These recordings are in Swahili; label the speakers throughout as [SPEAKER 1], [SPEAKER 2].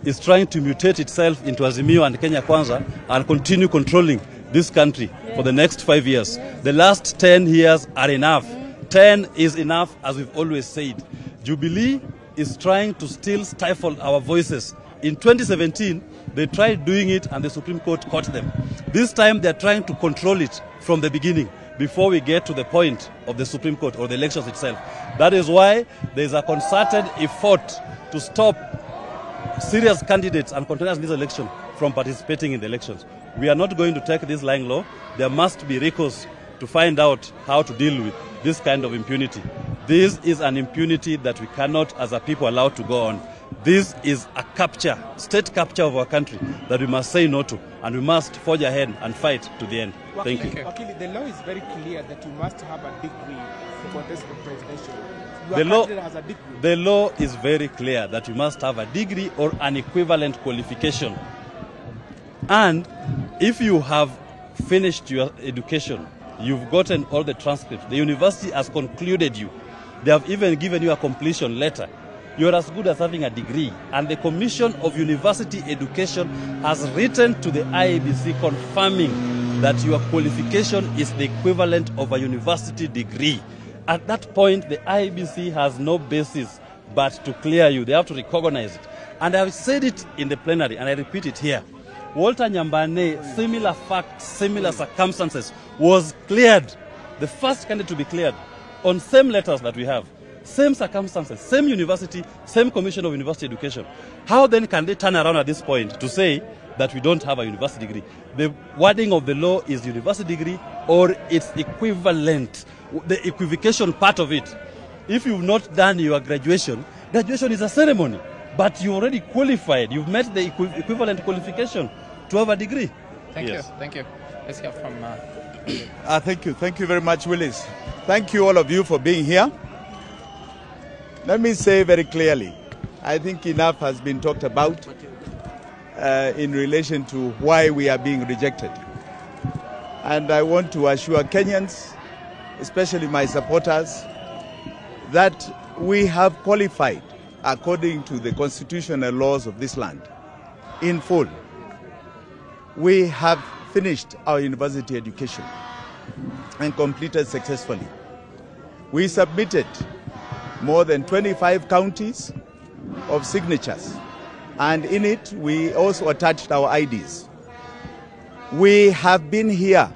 [SPEAKER 1] is trying to mutate itself into Azimio and Kenya Kwanza and continue controlling this country for the next 5 years. The last 10 years are enough. 10 is enough, as we've always said. Jubilee is trying to still stifle our voices. In 2017, they tried doing it and the Supreme Court caught them. This time they're trying to control it from the beginning before we get to the point of the Supreme Court or the elections itself. That is why there's a concerted effort to stop serious candidates and contenders in this election from participating in the elections. We are not going to take this lying law. There must be recourse to find out how to deal with this kind of impunity. This is an impunity that we cannot, as a people, allow to go on. This is a capture, state capture of our country that we must say no to, and we must forge ahead and fight to the end. Thank you.
[SPEAKER 2] Wakili, the law is very clear that you must have a degree to contest the presidential.
[SPEAKER 1] The law is very clear that you must have a degree or an equivalent qualification. And if you have finished your education, you've gotten all the transcripts, the university has concluded you, they have even given you a completion letter, you're as good as having a degree. And the Commission of University Education has written to the IEBC confirming that your qualification is the equivalent of a university degree. At that point, the IEBC has no basis but to clear you. They have to recognize it. And I've said it in the plenary, and I repeat it here. Walter Nyambane, similar facts, similar circumstances, was cleared, the first candidate to be cleared, on same letters that we have. Same circumstances, same university, same Commission of University Education. How then can they turn around at this point to say that we don't have a university degree? The wording of the law is university degree or its equivalent, the equivocation part of it. If you've not done your graduation, graduation is a ceremony, but you already qualified. You've met the equivalent qualification to have a degree.
[SPEAKER 3] Thank you. Thank you. Let's hear from...
[SPEAKER 4] Thank you. Thank you very much, Willis. Thank you, all of you, for being here. Let me say very clearly, I think enough has been talked about in relation to why we are being rejected. And I want to assure Kenyans, especially my supporters, that we have qualified according to the constitutional laws of this land in full. We have finished our university education and completed successfully. We submitted more than 25 counties of signatures, and in it we also attached our IDs. We have been here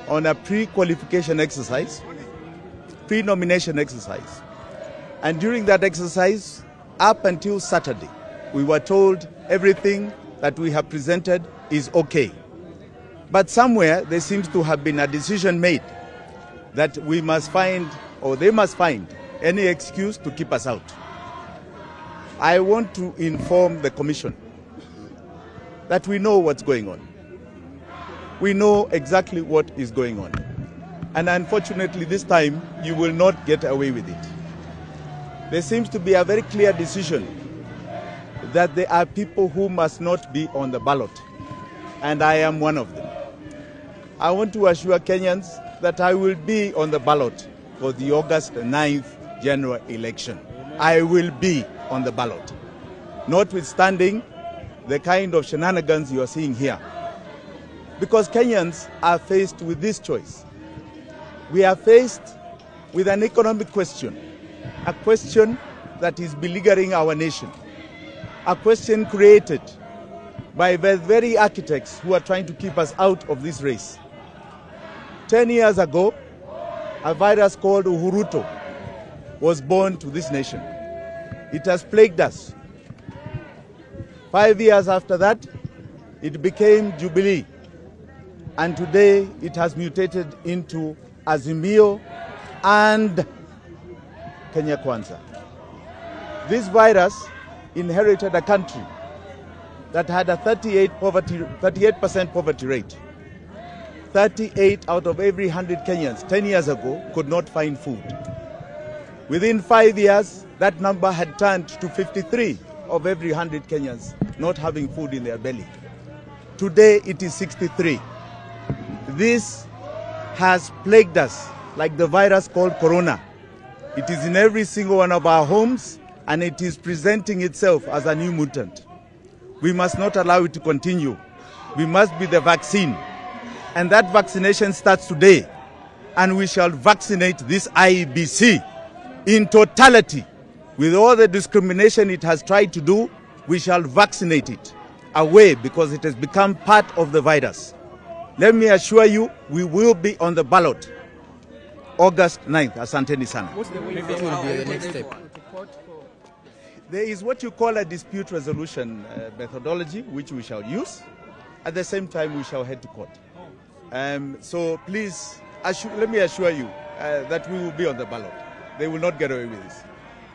[SPEAKER 4] on a pre-qualification exercise, pre-nomination exercise, and during that exercise, up until Saturday, we were told everything that we have presented is okay. But somewhere there seems to have been a decision made that we must find, or they must find, any excuse to keep us out. I want to inform the Commission that we know what's going on. We know exactly what is going on. And unfortunately, this time, you will not get away with it. There seems to be a very clear decision that there are people who must not be on the ballot, and I am one of them. I want to assure Kenyans that I will be on the ballot for the August 9th general election. I will be on the ballot, notwithstanding the kind of shenanigans you are seeing here. Because Kenyans are faced with this choice. We are faced with an economic question, a question that is beleaguering our nation, a question created by the very architects who are trying to keep us out of this race. 10 years ago, a virus called Uhuruto was born to this nation. It has plagued us. 5 years after that, it became Jubilee. And today, it has mutated into Azimio and Kenya Kwanza. This virus inherited a country that had a 38% poverty rate. 38 out of every 100 Kenyans 10 years ago could not find food. Within 5 years, that number had turned to 53 of every 100 Kenyans not having food in their belly. Today, it is 63. This has plagued us like the virus called Corona. It is in every single one of our homes, and it is presenting itself as a new mutant. We must not allow it to continue. We must be the vaccine. And that vaccination starts today. And we shall vaccinate this IEBC in totality. With all the discrimination it has tried to do, we shall vaccinate it away because it has become part of the virus. Let me assure you, we will be on the ballot August 9th. Asanteni sana.
[SPEAKER 2] What's the way
[SPEAKER 3] Maybe it will be the next step.
[SPEAKER 4] There is what you call a dispute resolution methodology, which we shall use. At the same time, we shall head to court. So please, let me assure you that we will be on the ballot. They will not get away with this.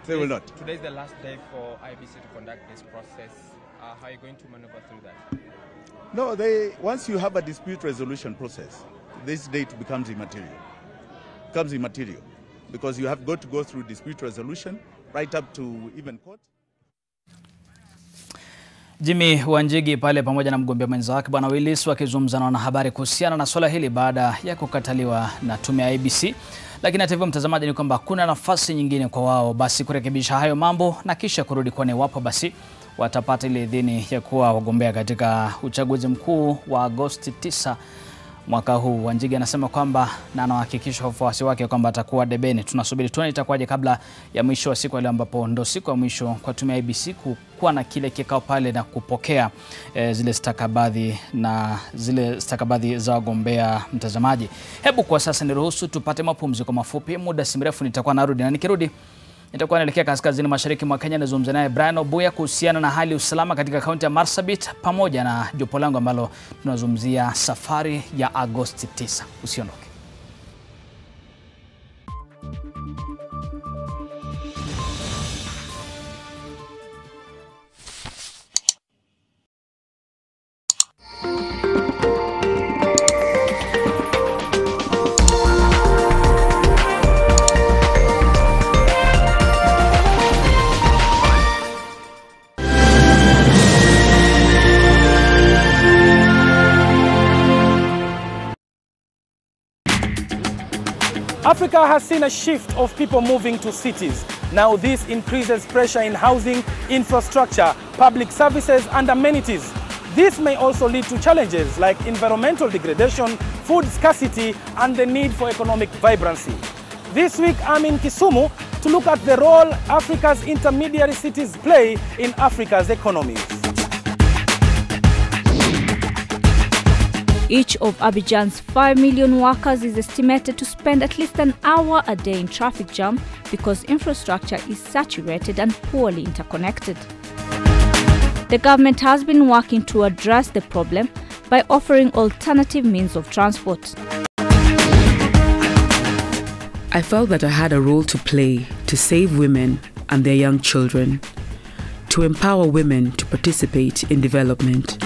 [SPEAKER 4] They will not.
[SPEAKER 3] Today is the last day for IBC to conduct this process. How are you going to maneuver through that?
[SPEAKER 4] No, once you have a dispute resolution process, this date becomes immaterial. Becomes immaterial because you have got to go through dispute resolution right up to even court.
[SPEAKER 5] Jimmy Wanjigi pale pamoja na mgombea mwenza wake Bwana Willis wakizungumza na wanahabari kuhusiana na swala hili baada ya kukataliwa na tume ya IBC. Lakini hata hivyo mtazamaji, ni kwamba kuna nafasi nyingine kwa wao basi kurekebisha hayo mambo na kisha kurudi kwa wapo basi watapata ile idhini ya kuwa wagombea katika uchaguzi mkuu wa Agosti 9 mwaka huu. Wanjigi anasema kwamba na anahakikisha wafuasi wake kwamba atakuwa debeni. Tunasubiri tuone itakuwaje kabla ya mwisho wa siku ile ambapo ndo siku ya mwisho kwa tume ya IBC kuwa na kile kikao pale na kupokea zile stakabadhi za wagombea. Mtazamaji, hebu kwa sasa niruhusu tupate mapumziko mafupi. Muda si mrefu nitakuwa narudi, na nikirudi nitakuwa naelekea kaskazini mashariki mwa Kenya. Nazungumza naye Brian Obuya kuhusiana na hali usalama katika kaunti ya Marsabit pamoja na jopo langu ambalo tunazungumzia safari ya Agosti 9. Usiondoke.
[SPEAKER 6] Africa has seen a shift of people moving to cities. Now this increases pressure in housing, infrastructure, public services and amenities. This may also lead to challenges like environmental degradation, food scarcity and the need for economic vibrancy. This week I'm in Kisumu to look at the role Africa's intermediary cities play in Africa's economies.
[SPEAKER 7] Each of Abidjan's 5 million workers is estimated to spend at least an hour a day in traffic jam because infrastructure is saturated and poorly interconnected. The government has been working to address the problem by offering alternative means of transport.
[SPEAKER 8] I felt that I had a role to play to save women and their young children, to empower women to participate in development.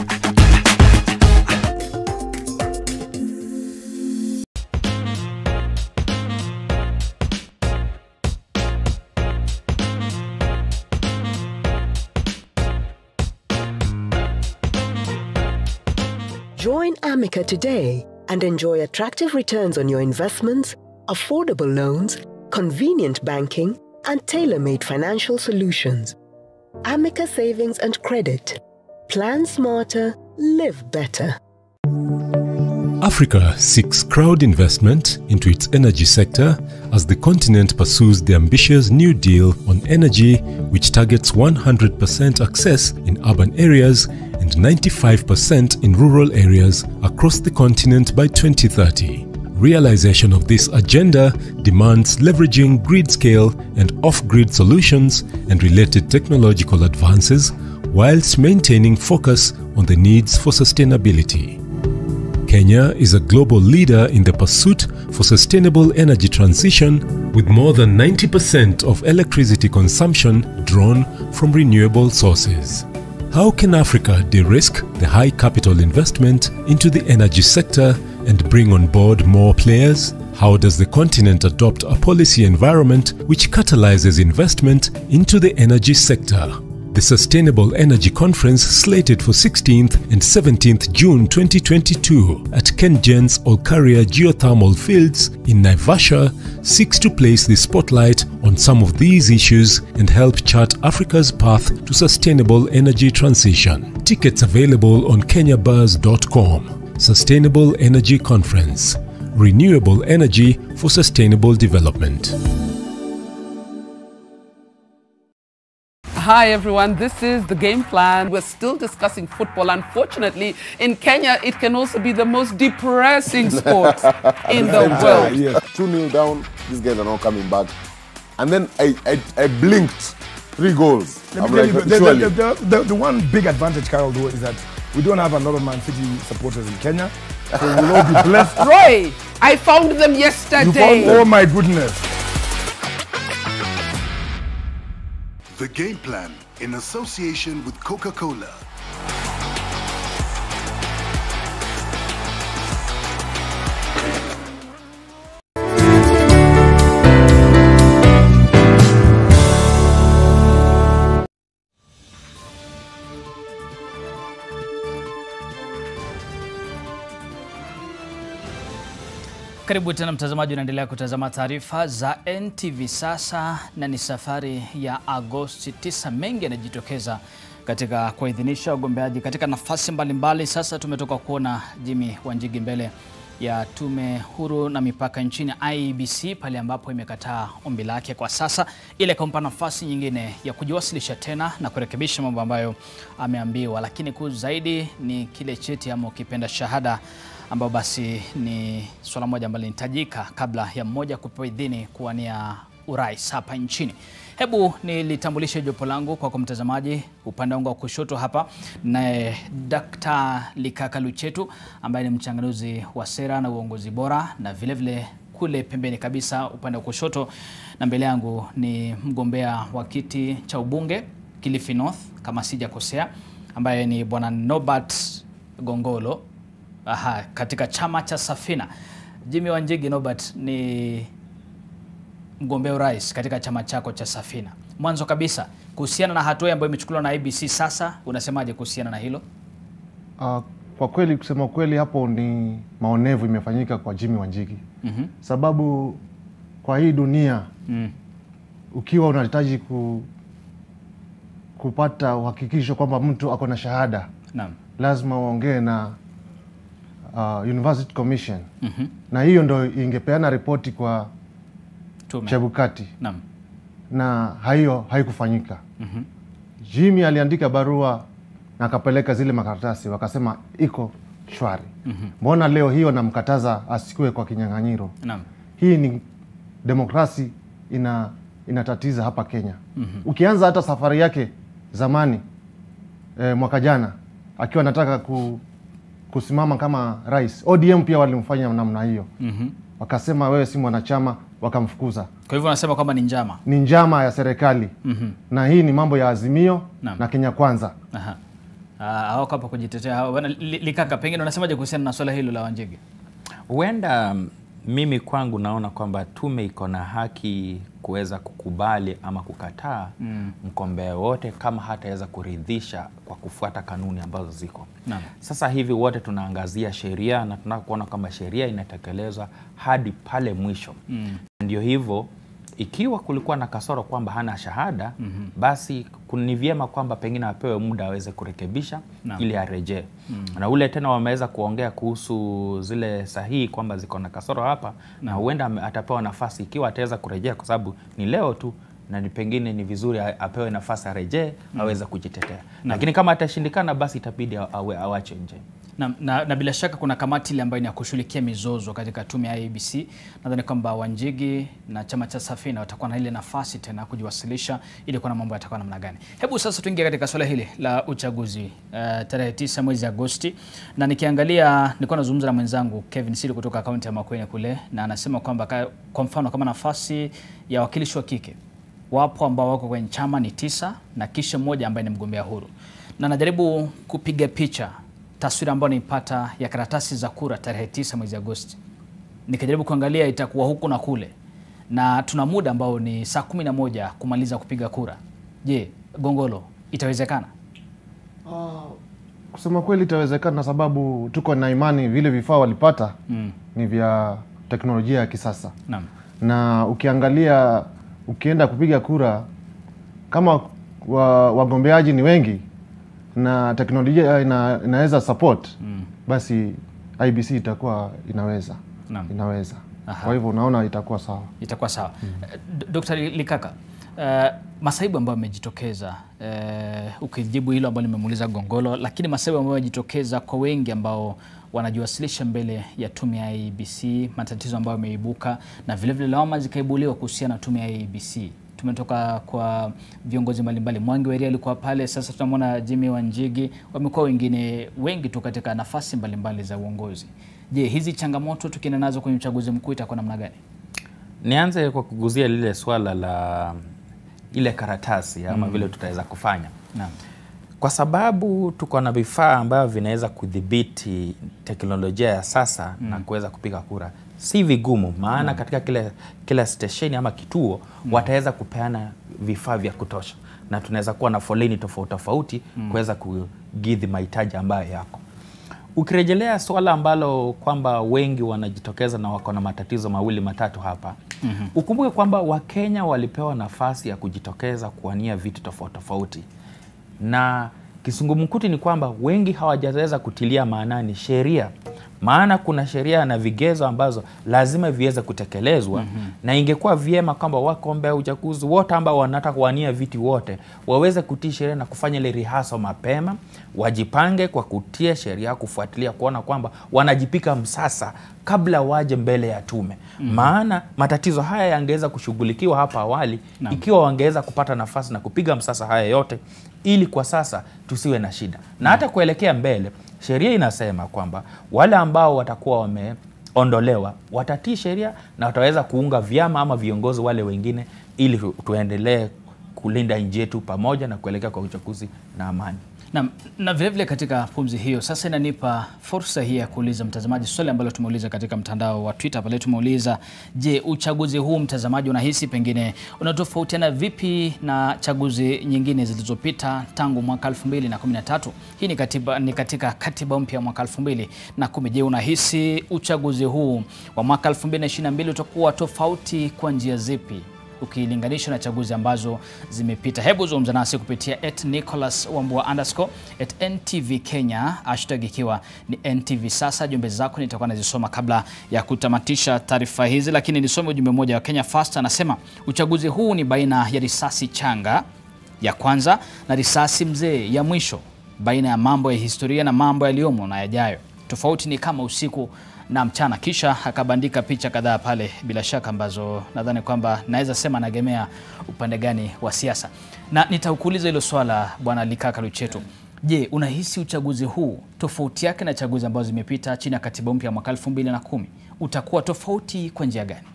[SPEAKER 9] Join Amica today and enjoy attractive returns on your investments, affordable loans, convenient banking, and tailor-made financial solutions. Amica Savings and Credit. Plan smarter, live better.
[SPEAKER 10] Africa seeks crowd investment into its energy sector as the continent pursues the ambitious New Deal on energy, which targets 100% access in urban areas and 95% in rural areas across the continent by 2030. Realization of this agenda demands leveraging grid-scale and off-grid solutions and related technological advances, whilst maintaining focus on the needs for sustainability. Kenya is a global leader in the pursuit for sustainable energy transition, with more than 90% of electricity consumption drawn from renewable sources. How can Africa de-risk the high capital investment into the energy sector and bring on board more players? How does the continent adopt a policy environment which catalyzes investment into the energy sector? The Sustainable Energy Conference, slated for 16th and 17th June 2022 at Kengen's Olkaria Geothermal Fields in Naivasha, seeks to place the spotlight on some of these issues and help chart Africa's path to sustainable energy transition. Tickets available on kenyabuzz.com. Sustainable Energy Conference. Renewable energy for sustainable development.
[SPEAKER 11] Hi everyone, this is The Game Plan. We're still discussing football. Unfortunately, in Kenya, it can also be the most depressing sport in the world.
[SPEAKER 12] Yes, 2-0 down, these guys are not coming back. And then I blinked, 3 goals. I'm like,
[SPEAKER 13] the one big advantage, Carol, though, is that we don't have a lot of Man City supporters in Kenya. So we'll all be blessed.
[SPEAKER 11] Roy, I found them yesterday.
[SPEAKER 13] You found them? Oh my goodness.
[SPEAKER 14] The Game Plan in association with Coca-Cola.
[SPEAKER 5] Karibu tena mtazamaji, unaendelea kutazama taarifa za NTV Sasa, na ni safari ya Agosti 9. Mengi yanajitokeza katika kuidhinisha wagombeaji katika nafasi mbalimbali. Sasa tumetoka kuona Jimmy Wanjigi mbele ya Tume Huru na Mipaka nchini IEBC, pale ambapo imekataa ombi lake kwa sasa, ile kumpa nafasi nyingine ya kujiwasilisha tena na kurekebisha mambo ambayo ameambiwa. Lakini kuu zaidi ni kile cheti ama ukipenda shahada, ambao basi ni swala moja ambalo linahitajika kabla ya mmoja kupewa idhini kuwania urais hapa nchini. Hebu nilitambulishe jopo langu kwa mtazamaji. Upande wangu wa kushoto hapa naye Dr. Likaka Luchetu, ambaye ni mchanganuzi wa sera na uongozi bora, na vile vile kule pembeni kabisa upande wa kushoto na mbele yangu ni mgombea wa kiti cha ubunge Kilifi North, kama sijakosea, ambaye ni bwana Norbert Gongolo katika chama cha Safina. Jimmy Wanjigi, Norbert ni mgombea urais katika chama chako cha Safina. Mwanzo kabisa, kuhusiana na hatua ambayo imechukuliwa na IEBC sasa, unasemaje kuhusiana na hilo?
[SPEAKER 15] Kwa kweli, kusema kweli, hapo ni maonevu imefanyika kwa Jimmy Wanjigi. Sababu kwa hii dunia ukiwa unahitaji kupata uhakikisho kwamba mtu ako na shahada, lazima uongee na University Commission. Na hiyo ndo ingepeana ripoti kwa Chebukati. Na hiyo haikufanyika. Jimmy aliandika barua na akapeleka zile makaratasi, wakasema iko shwari. Mbona leo hiyo namkataza asikue kwa kinyang'anyiro? Hii ni demokrasi inatatiza hapa Kenya. Ukianza hata safari yake zamani, mwaka jana, akiwa anataka kusimama kama rais, ODM pia walimfanya namna hiyo. Wakasema wewe si mwanachama, wakamfukuza.
[SPEAKER 5] Kwa hivyo wanasema kwamba ni njama.
[SPEAKER 15] Ni njama ya serikali. Na hii ni mambo ya Azimio na Kenya Kwanza.
[SPEAKER 5] Hawako hapa kujitetea. Likaka, pengine unasemaje kuhusiana na swala hilo la Wanjigi?
[SPEAKER 16] Huenda mimi kwangu naona kwamba tume iko na haki kuweza kukubali ama kukataa mgombea wote kama hataweza kuridhisha kwa kufuata kanuni ambazo ziko. Sasa hivi wote tunaangazia sheria na tunataka kuona kwamba sheria inatekelezwa hadi pale mwisho. Ndio hivyo, ikiwa kulikuwa na kasoro kwamba hana shahada, basi ni vyema kwamba pengine apewe muda aweze kurekebisha ili arejee. Na ule tena wameweza kuongea kuhusu zile sahihi kwamba ziko na kasoro hapa, na huenda atapewa nafasi ikiwa ataweza kurejea, kwa sababu ni leo tu na pengine ni vizuri apewe nafasi arejee aweze kujitetea. Lakini kama atashindikana, basi itabidi awache nje.
[SPEAKER 5] Na bila shaka kuna kamati ile ambayo ni ya kushughulikia mizozo katika tume ya IEBC. Nadhani kwamba Wanjigi na chama cha Safina watakuwa na ile nafasi tena kujiwasilisha ili kuona mambo yatakuwa namna gani. Hebu sasa tuingie katika swala hili la uchaguzi tarehe 9 mwezi Agosti. Na nikiangalia, nilikuwa nazungumza na mwenzangu Kevin Sili kutoka kaunti ya Makueni kule, na anasema kwamba kwa mfano kama nafasi ya wakilishi wa kike, wapo ambao wako kwenye chama ni 9 na kisha mmoja ambaye ni mgombea huru. Na najaribu kupiga picha taswira ambayo nipata ya karatasi za kura tarehe 9 mwezi Agosti. Nikajaribu kuangalia itakuwa huku na kule. Na tuna muda ambao ni saa 11 kumaliza kupiga kura. Je, Gongolo, Itawezekana?
[SPEAKER 15] Kusema kweli itawezekana, sababu tuko na imani vile vifaa walipata ni vya teknolojia ya kisasa.
[SPEAKER 5] Naam.
[SPEAKER 15] Na ukiangalia, ukienda kupiga kura, kama wagombeaji ni wengi na teknolojia inaweza support, basi IBC itakuwa inaweza.
[SPEAKER 5] Naam.
[SPEAKER 15] Inaweza. Kwa hivyo unaona itakuwa sawa.
[SPEAKER 5] Itakuwa sawa. Dr. Likaka, masaibu ambayo yamejitokeza, ukijibu hilo ambalo nimemuuliza Gongolo, lakini masaibu ambayo yamejitokeza kwa wengi ambao wanajiwasilisha mbele ya tume ya IEBC, matatizo ambayo yameibuka na vile vile lawama zikaibuliwa kuhusiana na tume ya IEBC. Tumetoka kwa viongozi mbalimbali. Mwangi Weria alikuwa pale, sasa tunamwona Jimmy Wanjigi, wamekuwa wengine wengi tu katika nafasi mbalimbali za uongozi. Je, hizi changamoto tukienda nazo kwenye uchaguzi mkuu itakuwa namna gani?
[SPEAKER 16] Nianze kwa kuguzia lile swala la ile karatasi ama vile tutaweza kufanya.
[SPEAKER 5] Naam.
[SPEAKER 16] Kwa sababu tuko na vifaa ambavyo vinaweza kudhibiti teknolojia ya sasa na kuweza kupiga kura. Si vigumu, maana katika kila station ama kituo wataweza kupeana vifaa vya kutosha, na tunaweza kuwa na foleni tofauti kuweza kukidhi mahitaji ambayo yako. Ukirejelea swala ambalo kwamba wengi wanajitokeza na wako na matatizo mawili matatu hapa, ukumbuke kwamba Wakenya walipewa nafasi ya kujitokeza kuwania viti tofauti. Na kisungumkuti ni kwamba wengi hawajaweza kutilia maanani sheria. Maana kuna sheria na vigezo ambazo lazima viweze kutekelezwa, na ingekuwa vyema kwamba wagombea uchaguzi wote ambao wanataka kuwania viti wote waweze kutii sheria na kufanya ile rehearsal mapema, wajipange kwa kutia sheria, kufuatilia kuona kwamba wanajipika msasa kabla waje mbele ya tume. Maana matatizo haya yangeweza kushughulikiwa hapa awali ikiwa wangeweza kupata nafasi na kupiga msasa haya yote, ili kwa sasa tusiwe na shida. Na hata kuelekea mbele, sheria inasema kwamba wale ambao watakuwa wameondolewa watatii sheria na wataweza kuunga vyama ama viongozi wale wengine, ili tuendelee kulinda nchi yetu pamoja na kuelekea kwa uchaguzi na amani.
[SPEAKER 5] Na vile vile katika pumzi hiyo, sasa inanipa fursa hii ya kuuliza mtazamaji swali ambalo tumeuliza katika mtandao wa Twitter. Pale tumeuliza, je, uchaguzi huu mtazamaji unahisi pengine unatofautiana vipi na chaguzi nyingine zilizopita tangu mwaka 2013? Hii ni katika katiba mpya mwaka 2010. Je, unahisi uchaguzi huu wa mwaka 2022 utakuwa tofauti kwa njia zipi ukilinganisha na chaguzi ambazo zimepita? Hebu zungumza nasi kupitia @NicholasWambua_ @NTV Kenya, hashtag ikiwa ni NTV Sasa. Jumbe zako nitakuwa nazisoma kabla ya kutamatisha taarifa hizi, lakini nisome ujumbe mmoja wa Kenya First. Anasema uchaguzi huu ni baina ya risasi changa ya kwanza na risasi mzee ya mwisho, baina ya mambo ya historia na mambo yaliyomo na yajayo. Tofauti ni kama usiku na mchana. Kisha akabandika picha kadhaa pale, bila shaka ambazo nadhani kwamba naweza sema nagemea upande gani wa siasa. Na nitakuuliza hilo swala Bwana Likaka Luchetu. Je, unahisi uchaguzi huu tofauti yake na chaguzi ambazo zimepita chini ya katiba mpya mwaka 2010 utakuwa tofauti kwa njia gani?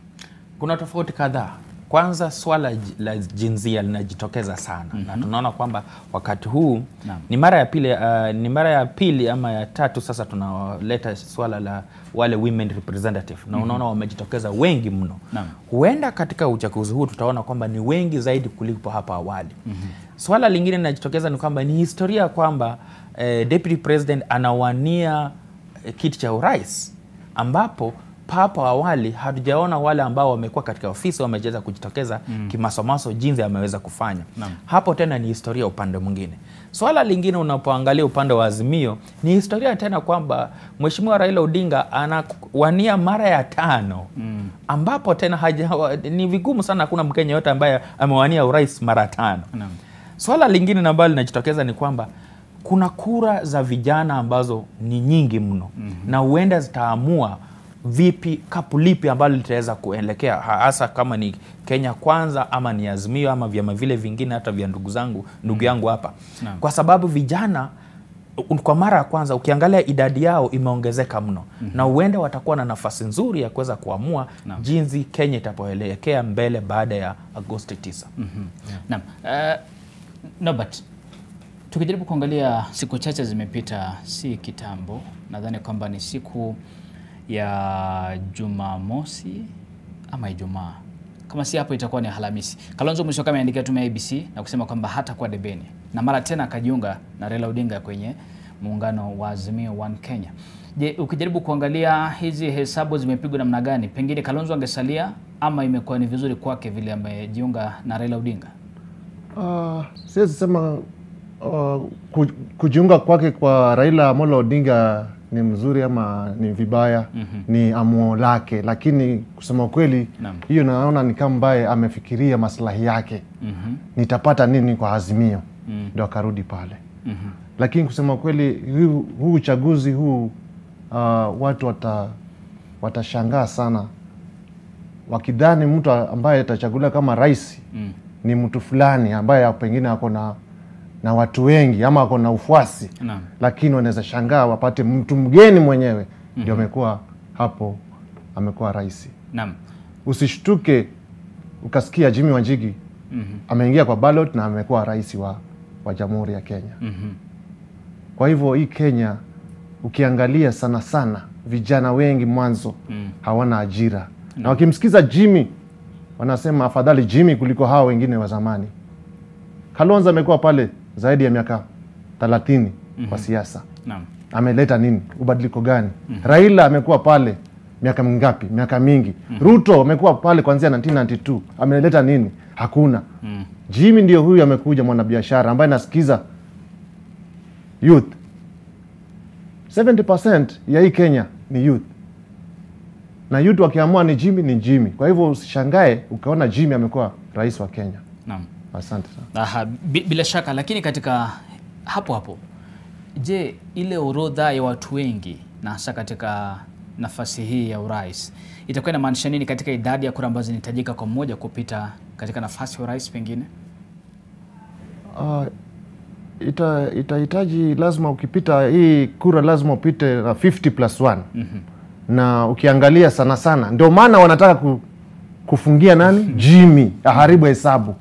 [SPEAKER 16] Kuna tofauti kadhaa. Kwanza swala la jinsia linajitokeza sana. Na tunaona kwamba wakati huu ni mara ya pili ama ya tatu sasa tunaleta swala la wale women representative, na unaona wamejitokeza wengi mno. Huenda katika uchaguzi huu tutaona kwamba ni wengi zaidi kuliko hapa awali. Swala lingine linajitokeza ni kwamba ni historia kwamba deputy president anawania kiti cha urais, ambapo hapo awali hatujaona wale ambao wamekuwa katika ofisi wameweza kujitokeza kimasomaso jinsi ameweza kufanya. Hapo tena ni historia upande mwingine. Swala lingine unapoangalia upande wa Azimio ni historia tena kwamba Mheshimiwa Raila Odinga anawania mara ya 5, ambapo tena ni vigumu sana, hakuna Mkenya yote ambaye amewania urais mara 5. Swala lingine ambalo linajitokeza ni kwamba kuna kura za vijana ambazo ni nyingi mno, na huenda zitaamua vipi kapu lipi ambalo litaweza kuelekea, hasa kama ni Kenya Kwanza ama ni Azimio ama vyama vile vingine, hata vya ndugu yangu hapa. Kwa sababu vijana kwa mara ya kwanza ukiangalia idadi yao imeongezeka mno, na huenda watakuwa na nafasi nzuri ya kuweza kuamua jinsi Kenya itapoelekea mbele baada ya Agosti 9.
[SPEAKER 5] But tukijaribu kuangalia siku chache zimepita, si kitambo, nadhani kwamba ni siku ya Jumamosi ama Ijumaa, Kama si hapo itakuwa ni Alhamisi. Kalonzo Musyoka ameandikia tume ya IEBC na kusema kwamba hata kwa debeni. Na mara tena akajiunga na Raila Odinga kwenye muungano wa Azimio One Kenya. Je, ukijaribu kuangalia hizi hesabu zimepigwa namna gani? Pengine Kalonzo angesalia ama imekuwa ni vizuri kwake vile amejiunga na Raila Odinga?
[SPEAKER 15] Siwezi sema kujiunga kwake kwa Raila Amolo Odinga ni mzuri ama ni vibaya. Ni amuo lake, lakini kusema kweli hiyo naona ni kama ambaye amefikiria maslahi yake. Nitapata nini kwa Azimio? Ndio akarudi pale. Lakini kusema kweli huu uchaguzi huu watu watashangaa sana wakidhani mtu ambaye atachaguliwa kama rais ni mtu fulani ambaye pengine ako na watu wengi ama ako na ufuasi. Lakini wanaweza shangaa wapate mtu mgeni mwenyewe ndio amekuwa hapo, amekuwa rais. Usishtuke ukasikia Jimmy Wanjigi ameingia kwa ballot na amekuwa rais wa Jamhuri ya Kenya. Kwa hivyo hii Kenya ukiangalia sana vijana wengi mwanzo hawana ajira. Na wakimsikiza Jimmy wanasema afadhali Jimmy kuliko hao wengine wa zamani. Kalonzo amekuwa pale zaidi ya miaka 30 kwa siasa. Ameleta nini? Ubadiliko gani? Raila amekuwa pale miaka mingapi? Miaka mingi. Ruto amekuwa pale kuanzia 1992. Ameleta nini? Hakuna. Jimmy ndio huyu amekuja mwanabiashara ambaye nasikiza youth. 70% ya hii Kenya ni youth. Na youth wakiamua ni Jimmy. Kwa hivyo usishangae ukaona Jimmy amekuwa rais wa Kenya. Asante sana.
[SPEAKER 5] Bila shaka, lakini katika hapo je, ile orodha ya watu wengi na hasa katika nafasi hii ya urais itakuwa inamaanisha nini katika idadi ya kura ambazo zinahitajika kwa mmoja kupita katika nafasi ya urais pengine?
[SPEAKER 15] Itahitaji lazima ukipita hii kura lazima upite na 50+1. Na ukiangalia sana ndio maana wanataka kufungia nani? Jimmy aharibu hesabu.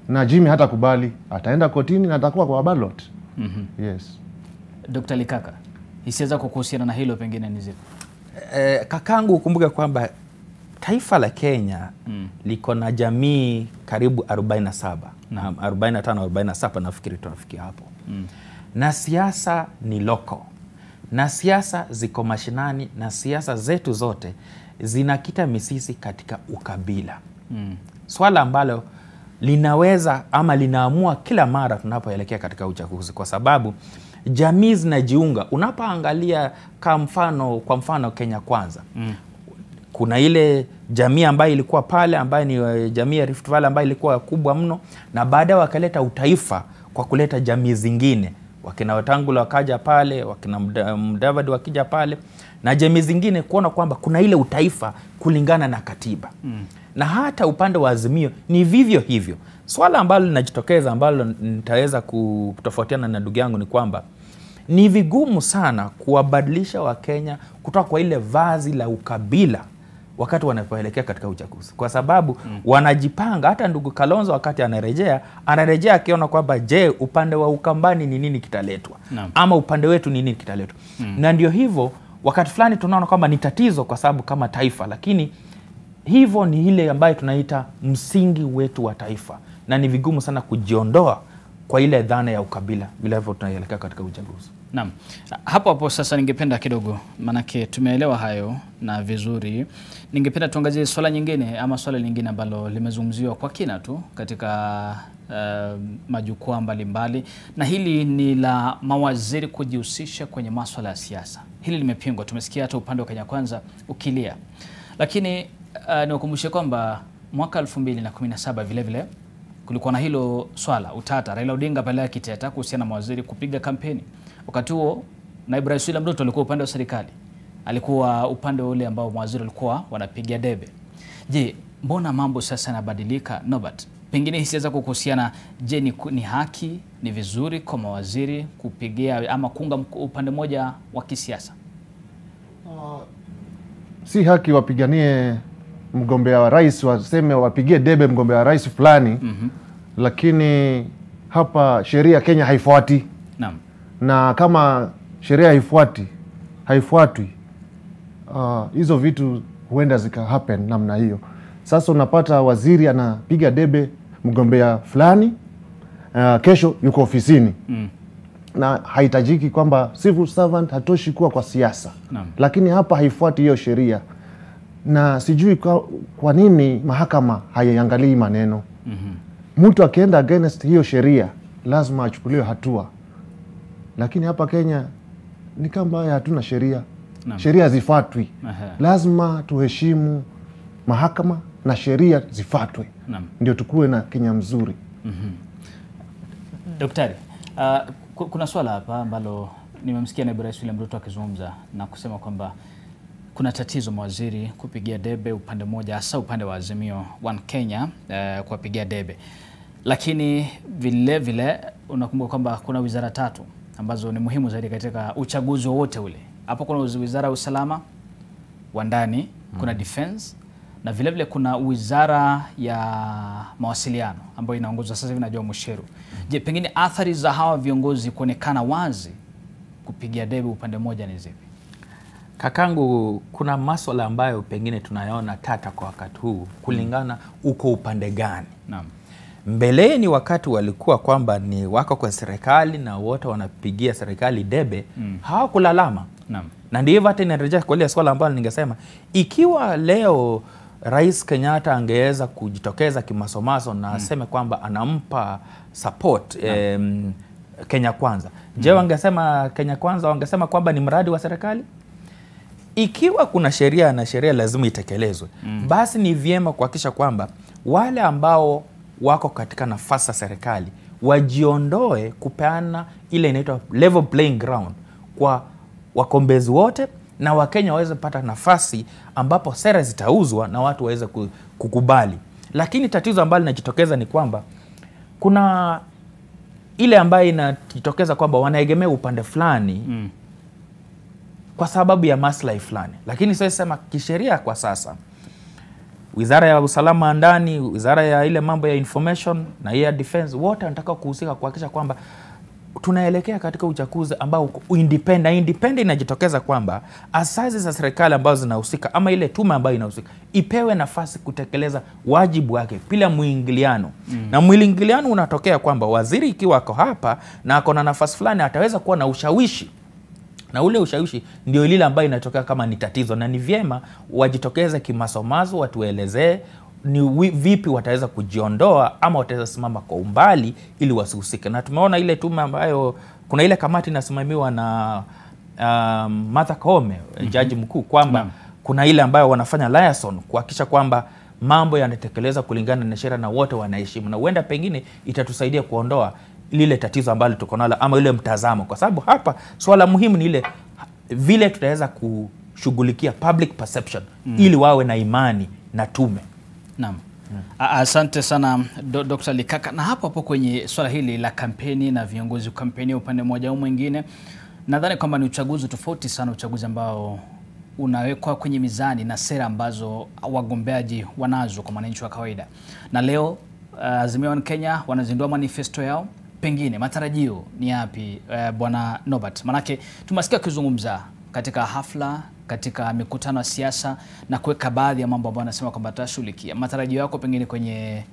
[SPEAKER 15] Na Jimmy hata kubali, ataenda kotini na atakuwa kwa ballot. Yes.
[SPEAKER 5] Dr. Likaka, hisia zako kuhusiana na hilo pengine ni zipi?
[SPEAKER 16] Kakangu, ukumbuke kwamba taifa la Kenya liko na jamii karibu 47 na 45 47 nafikiri tunafikia hapo. Na siasa ni loko. Na siasa ziko mashinani, na siasa zetu zote zinakita misisi katika ukabila. Swala ambalo linaweza ama linaamua kila mara tunapoelekea katika uchaguzi, kwa sababu jamii zinajiunga. Unapoangalia kwa mfano Kenya Kwanza, kuna ile jamii ambayo ilikuwa pale ambayo ni jamii ya Rift Valley ambayo ilikuwa kubwa mno, na baadaye wakaleta utaifa kwa kuleta jamii zingine. Wakina Wetangula wakaja pale, wakina Mudavadi wakija pale, na jamii zingine kuona kwamba kuna ile utaifa kulingana na katiba. Na hata upande wa Azimio ni vivyo hivyo. Swala ambalo linajitokeza ambalo nitaweza kutofautiana na ndugu yangu ni kwamba ni vigumu sana kuwabadilisha Wakenya kutoka kwa ile vazi la ukabila wakati wanapoelekea katika uchaguzi, kwa sababu wanajipanga. Hata ndugu Kalonzo wakati anarejea akiona kwamba je, upande wa Ukambani ni nini kitaletwa ama upande wetu ni nini kitaletwa. Na ndio hivyo wakati fulani tunaona kwamba ni tatizo kwa sababu kama taifa, lakini hivyo ni ile ambayo tunaita msingi wetu wa taifa, na ni vigumu sana kujiondoa kwa ile dhana ya ukabila bila hivyo tunaelekea katika uchaguzi.
[SPEAKER 5] Hapo sasa ningependa kidogo, manake tumeelewa hayo na vizuri, ningependa tuangazie swala nyingine ama swala lingine ambalo limezungumziwa kwa kina tu katika majukwaa mbalimbali, na hili ni la mawaziri kujihusisha kwenye masuala ya siasa. Hili limepingwa, tumesikia hata upande wa Kenya Kwanza ukilia. Lakini niwakumbushe kwamba mwaka 2017 vile vile kulikuwa na hilo swala utata, Raila Odinga pale akiteta kuhusiana na mawaziri kupiga kampeni. Wakati huo naibu rais William Ruto alikuwa upande wa serikali, alikuwa upande ule ambao mawaziri walikuwa wanapiga debe. Je, mbona mambo sasa yanabadilika? Norbert, pengine hisia zako kuhusiana, je, ni haki, ni vizuri kwa mawaziri kupigia ama kuunga upande moja wa kisiasa?
[SPEAKER 15] Si haki wapiganie mgombea wa rais, waseme wapigie debe mgombea wa rais fulani. Lakini hapa sheria Kenya haifuati. Na kama sheria haifuatwi hizo vitu huenda zika happen namna hiyo. Sasa unapata waziri anapiga debe mgombea fulani, kesho yuko ofisini. Na haitajiki kwamba civil servant hatoshi kuwa kwa siasa. Lakini hapa haifuati hiyo sheria. Na sijui kwa nini mahakama haiangalii maneno. Mtu akienda against hiyo sheria lazima achukuliwe hatua. Lakini hapa Kenya ni kama hatuna sheria. Sheria zifuatwi. Lazima tuheshimu mahakama na sheria zifuatwe. Ndio tukue na Kenya mzuri.
[SPEAKER 5] Daktari, kuna swala hapa ambalo nimemsikia naibu rais William Ruto akizungumza na kusema kwamba kuna tatizo mawaziri kupigia debe upande mmoja, hasa upande wa Azimio One Kenya kuwapigia debe. Lakini vile vile unakumbuka kwamba kuna wizara 3 ambazo ni muhimu zaidi katika uchaguzi wowote ule. Hapo kuna wizara ya usalama wa ndani, kuna defense, na vile vile kuna wizara ya mawasiliano ambayo inaongozwa sasa hivi na Joe Musheru. Je, pengine athari za hawa viongozi kuonekana wazi kupigia debe upande mmoja ni zipi?
[SPEAKER 16] Kakangu, kuna masuala ambayo pengine tunayaona tata kwa wakati huu kulingana uko upande gani. Mbeleni wakati walikuwa kwamba ni wako kwa serikali na wote wanapigia serikali debe, hawakulalama. Na ndivyo hata inarejea kwa ile swala ambalo ningesema, ikiwa leo Rais Kenyatta angeweza kujitokeza kimasomaso na aseme kwamba anampa support Kenya Kwanza. Je, wangesema Kenya Kwanza wangesema kwamba ni mradi wa serikali? Ikiwa kuna sheria na sheria lazima itekelezwe, basi ni vyema kuhakikisha kwamba wale ambao wako katika nafasi ya serikali wajiondoe kupeana ile inaitwa level playing ground kwa wakombezi wote, na Wakenya waweze pata nafasi ambapo sera zitauzwa na watu waweze kukubali. Lakini tatizo ambalo linajitokeza ni kwamba kuna ile ambayo inajitokeza kwamba wanaegemea upande fulani kwa sababu ya maslahi fulani. Lakini sasa sema kisheria kwa sasa, wizara ya usalama ndani, wizara ya ile mambo ya information na ya defense, wote wanataka kuhusika kuhakikisha kwamba tunaelekea katika uchaguzi ambao independent inajitokeza kwamba asasi za serikali ambazo zinahusika ama ile tume ambayo inahusika ipewe nafasi kutekeleza wajibu wake bila muingiliano. Na muingiliano unatokea kwamba waziri ikiwa ako hapa na ako na nafasi fulani ataweza kuwa na ushawishi. Na ule ushawishi ndio lile ambayo inatokea kama ni tatizo, na ni vyema wajitokeze kimasomazo, watuelezee ni vipi wataweza kujiondoa ama wataweza simama kwa umbali ili wasihusike. Na tumeona ile tume ambayo kuna ile kamati inasimamiwa na Martha Koome, jaji mkuu, kwamba kuna ile ambayo wanafanya liaison kuhakikisha kwamba mambo yanatekelezwa kulingana na sheria na wote wanaheshimu, na huenda pengine itatusaidia kuondoa lile tatizo ambalo tuko nalo ama ile mtazamo, kwa sababu hapa swala muhimu ni ile vile tutaweza kushughulikia public perception ili wawe na imani na tume.
[SPEAKER 5] Naam. Asante sana Dr. Likaka. Na hapo kwenye swala hili la kampeni na viongozi kampeni upande mmoja au mwingine, nadhani kwamba ni uchaguzi tofauti sana, uchaguzi ambao unawekwa kwenye mizani na sera ambazo wagombeaji wanazo kwa mwananchi wa kawaida. Na leo Azimio One Kenya wanazindua manifesto yao. Pengine matarajio ni yapi Bwana Norbert? Manake tumesikia kuzungumza katika hafla, katika mikutano ya siasa na kuweka baadhi ya mambo ambayo anasema kwamba atashughulikia. Matarajio yako pengine kwenye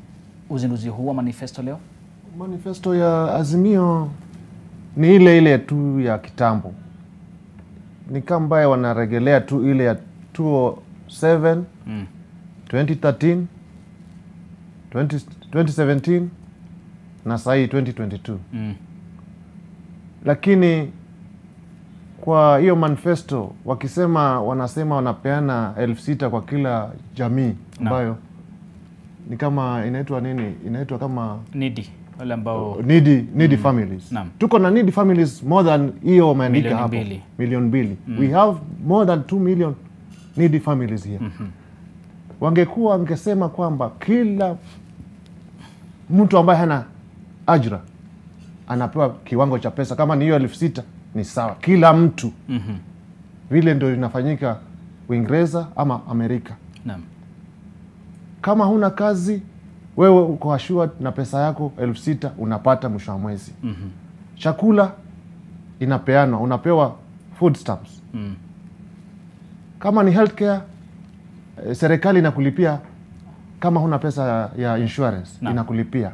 [SPEAKER 5] uzinduzi huu wa manifesto leo?
[SPEAKER 15] Manifesto ya Azimio ni ile tu ya kitambo. Ni kama wanarejelea tu ile ya 2007, 2013, 2017 na sasa 2022. Lakini kwa hiyo manifesto wanasema wanapeana 6,000 kwa kila jamii ambayo ni kama inaitwa nini? Inaitwa kama
[SPEAKER 5] needy, wale ambao
[SPEAKER 15] needy families. Tuko na needy families more than hiyo wameandika hapo. 2,000,000. We have more than 2 million needy families here. Wangesema kwamba kila mtu ambaye hana ajira anapewa kiwango cha pesa, kama ni hiyo 6,000 ni sawa kila mtu. Vile ndio inafanyika Uingereza ama Amerika. Kama huna kazi, wewe uko assured na pesa yako 6,000 unapata mwisho wa mwezi. Chakula inapeanwa, unapewa food stamps. Kama ni healthcare, serikali inakulipia kama huna pesa ya insurance inakulipia.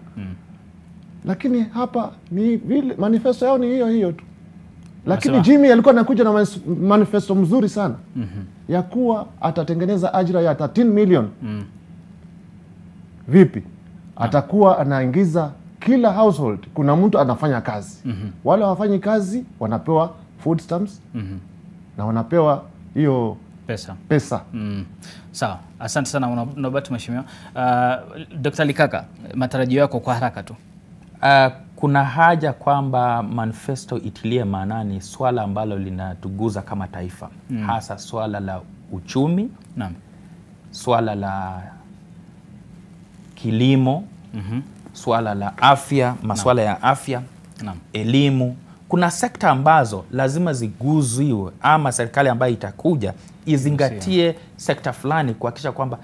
[SPEAKER 15] Lakini hapa ni vile manifesto yao ni hiyo tu. Lakini Jimmy alikuwa anakuja na manifesto mzuri sana ya kuwa atatengeneza ajira ya 13 million. Vipi? Atakuwa anaingiza kila household kuna mtu anafanya kazi. Wale wafanyi kazi wanapewa food stamps na wanapewa hiyo pesa.
[SPEAKER 5] Sawa, asante sana unabati mheshimiwa. Dr. Likaka, matarajio yako kwa haraka tu.
[SPEAKER 16] Kuna haja kwamba manifesto itilie maanani swala ambalo linatuguza kama taifa. Hasa swala la uchumi, swala la kilimo, swala la afya, maswala ya afya, elimu. Kuna sekta ambazo lazima ziguziwe ama serikali ambayo itakuja izingatie sekta fulani kuhakikisha kwamba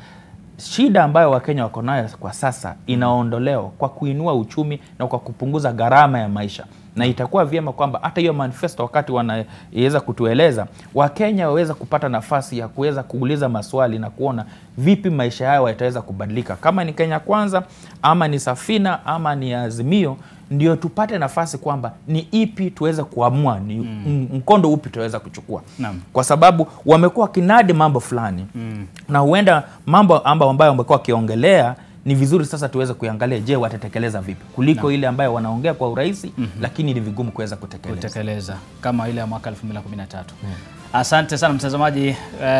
[SPEAKER 16] shida ambayo Wakenya wako nayo kwa sasa inaondolewa kwa kuinua uchumi na kwa kupunguza gharama ya maisha. Na itakuwa vyema kwamba hata hiyo manifesto wakati wanaweza kutueleza, Wakenya waweza kupata nafasi ya kuweza kuuliza maswali na kuona vipi maisha yao yataweza kubadilika. Kama ni Kenya Kwanza, ama ni Safina, ama ni Azimio, ndio tupate nafasi kwamba ni ipi tuweza kuamua, ni mkondo upi tuweza kuchukua. Kwa sababu wamekuwa kinadi mambo fulani. Na huenda mambo ambayo wamekuwa wakiongelea ni vizuri sasa tuweze kuangalia, je, watatekeleza vipi kuliko ile ambayo wanaongea kwa urahisi lakini ni vigumu kuweza kutekeleza
[SPEAKER 5] kama ile ya mwaka 2013. Asante sana mtazamaji.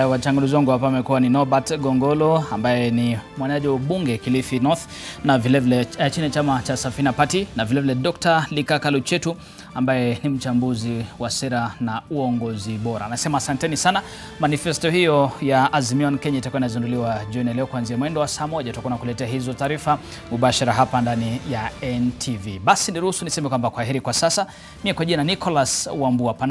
[SPEAKER 5] Wachanganuzi wangu hapa amekuwa ni Norbert Gongolo ambaye ni mwanaji wa bunge Kilifi North na vile chini chama cha Safina Party, na vile Dr. Likaka Luchetu ambaye ni mchambuzi wa sera na uongozi bora. Anasema asanteni sana. Manifesto hiyo ya Azimio Kenya itakuwa inazinduliwa jioni leo kuanzia mwendo wa saa 1. Tutakuwa nakuletea hizo taarifa mubashara hapa ndani ya NTV. Basi niruhusu niseme kwamba kwaheri kwa sasa. Mimi kwa jina Nicholas Wambua.